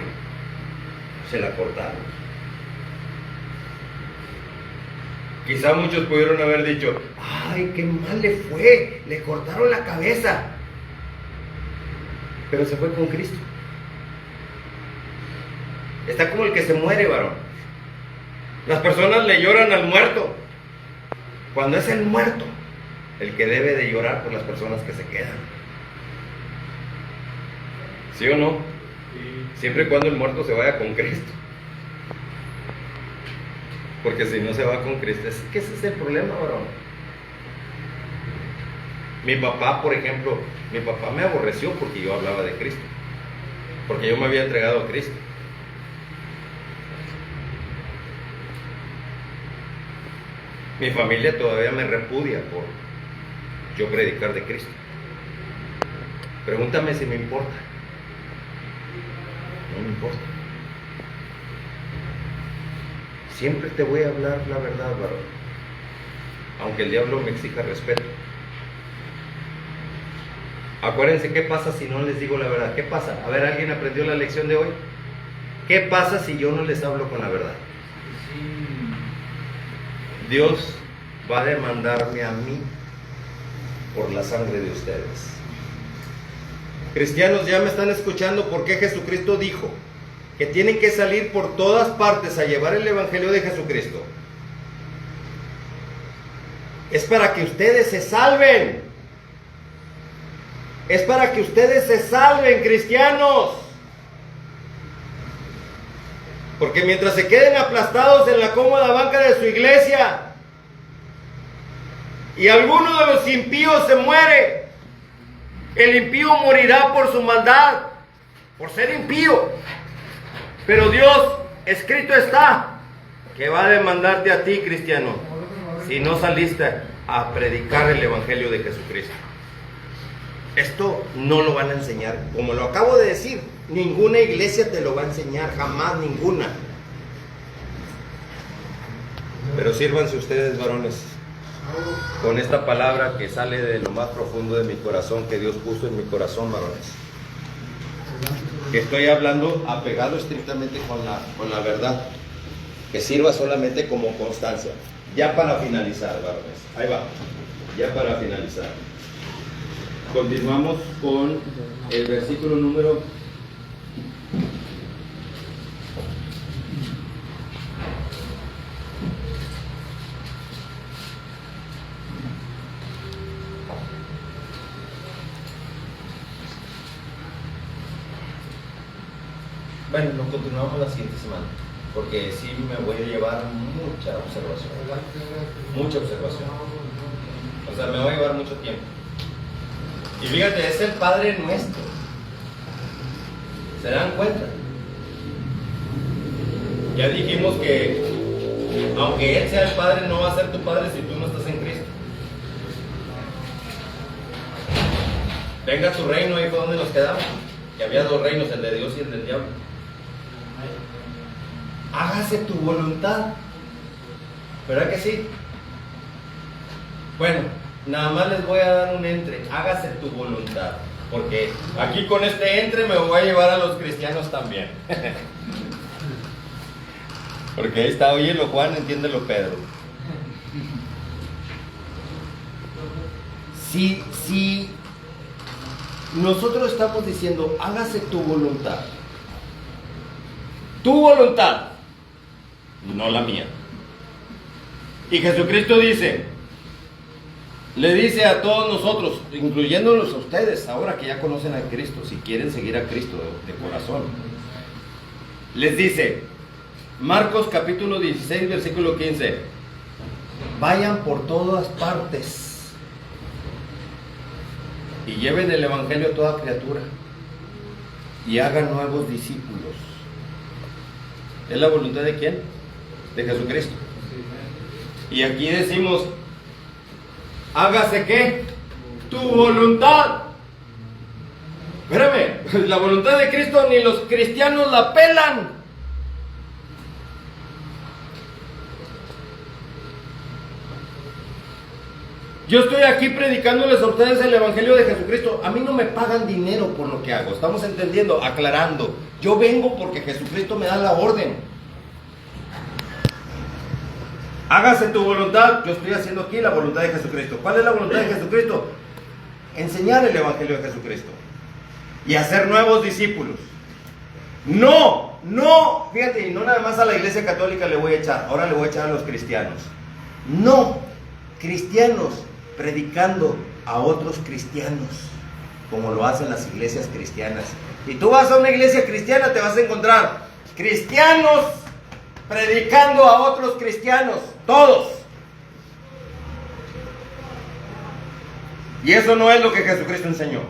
Se la cortaron. Quizá muchos pudieron haber dicho, ay, qué mal le fue, le cortaron la cabeza. Pero se fue con Cristo. Está como el que se muere, varón. Las personas le lloran al muerto, cuando es el muerto el que debe de llorar por las personas que se quedan. ¿Sí o no? Sí. Siempre y cuando el muerto se vaya con Cristo. Porque si no se va con Cristo, es que ese es el problema, varón. Mi papá, por ejemplo, mi papá me aborreció porque yo hablaba de Cristo. Porque yo me había entregado a Cristo. Mi familia todavía me repudia por yo predicar de Cristo. Pregúntame si me importa. No me importa. Siempre te voy a hablar la verdad, varón. Aunque el diablo me exija respeto. Acuérdense, ¿qué pasa si no les digo la verdad? ¿Qué pasa? A ver, ¿alguien aprendió la lección de hoy? ¿Qué pasa si yo no les hablo con la verdad? Dios va a demandarme a mí por la sangre de ustedes. Cristianos, ya me están escuchando por qué Jesucristo dijo que tienen que salir por todas partes a llevar el evangelio de Jesucristo. Es para que ustedes se salven. es para que ustedes se salven, cristianos. Porque mientras se queden aplastados en la cómoda banca de su iglesia y alguno de los impíos se muere, el impío morirá por su maldad, por ser impío. Pero Dios, escrito está, que va a demandarte a ti, cristiano, si no saliste a predicar el Evangelio de Jesucristo. Esto no lo van a enseñar, como lo acabo de decir, ninguna iglesia te lo va a enseñar, jamás ninguna. Pero sírvanse ustedes, varones, con esta palabra que sale de lo más profundo de mi corazón, que Dios puso en mi corazón, varones. Que estoy hablando apegado estrictamente con la verdad, que sirva solamente como constancia. Ya para finalizar, varones, ahí va, ya para finalizar. Continuamos con el versículo número 8. Bueno, lo continuamos la siguiente semana, porque sí me voy a llevar mucha observación. Mucha observación. O sea, me va a llevar mucho tiempo. Y fíjate, es el Padre nuestro. ¿Se dan cuenta? Ya dijimos que aunque Él sea el Padre, no va a ser tu Padre si tú no estás en Cristo. Venga tu reino, ahí fue donde nos quedamos. Que había dos reinos, el de Dios y el del diablo. Hágase tu voluntad. ¿Verdad que sí? Bueno, nada más les voy a dar un entre. Hágase tu voluntad. Porque aquí con este entre me voy a llevar a los cristianos también. Porque ahí está, óyelo Juan, entiéndelo Pedro. Si nosotros estamos diciendo, hágase tu voluntad. Tu voluntad, no la mía. Y Jesucristo le dice a todos nosotros, incluyéndolos a ustedes, ahora que ya conocen a Cristo, si quieren seguir a Cristo de corazón, les dice, Marcos capítulo 16, versículo 15, vayan por todas partes y lleven el Evangelio a toda criatura y hagan nuevos discípulos. ¿Es la voluntad de quién? De Jesucristo. Y aquí decimos, hágase ¿qué? Tu voluntad. Espérame, la voluntad de Cristo ni los cristianos la pelan. Yo estoy aquí predicándoles a ustedes el Evangelio de Jesucristo. A mí no me pagan dinero por lo que hago. Estamos entendiendo, aclarando. Yo vengo porque Jesucristo me da la orden. Hágase tu voluntad. Yo estoy haciendo aquí la voluntad de Jesucristo. ¿Cuál es la voluntad de Jesucristo? Enseñar el Evangelio de Jesucristo y hacer nuevos discípulos. No, fíjate, y no nada más a la Iglesia Católica le voy a echar, ahora le voy a echar a los cristianos. No, cristianos predicando a otros cristianos, como lo hacen las iglesias cristianas. Y tú vas a una iglesia cristiana, te vas a encontrar cristianos predicando a otros cristianos, todos. Y eso no es lo que Jesucristo enseñó.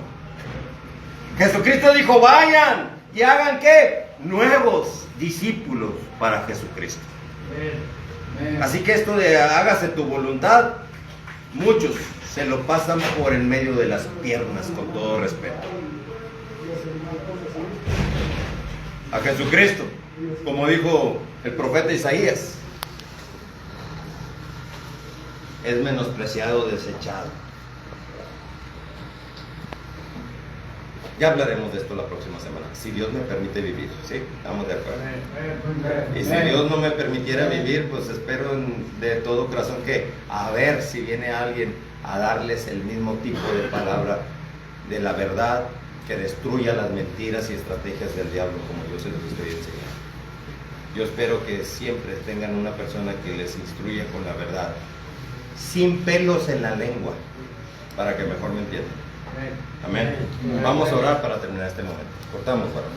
Jesucristo dijo, vayan y hagan ¿qué? Nuevos discípulos para Jesucristo. Así que esto de hágase tu voluntad, muchos se lo pasan por en medio de las piernas, con todo respeto. A Jesucristo, como dijo el profeta Isaías, es menospreciado, desechado. Ya hablaremos de esto la próxima semana, si Dios me permite vivir, ¿sí? Estamos de acuerdo. Y si Dios no me permitiera vivir, pues espero de todo corazón que a ver si viene alguien a darles el mismo tipo de palabra de la verdad que destruya las mentiras y estrategias del diablo, como yo se los estoy enseñando. Yo espero que siempre tengan una persona que les instruya con la verdad, sin pelos en la lengua, para que mejor me entiendan. Amén. Vamos a orar para terminar este momento. Cortamos, varón.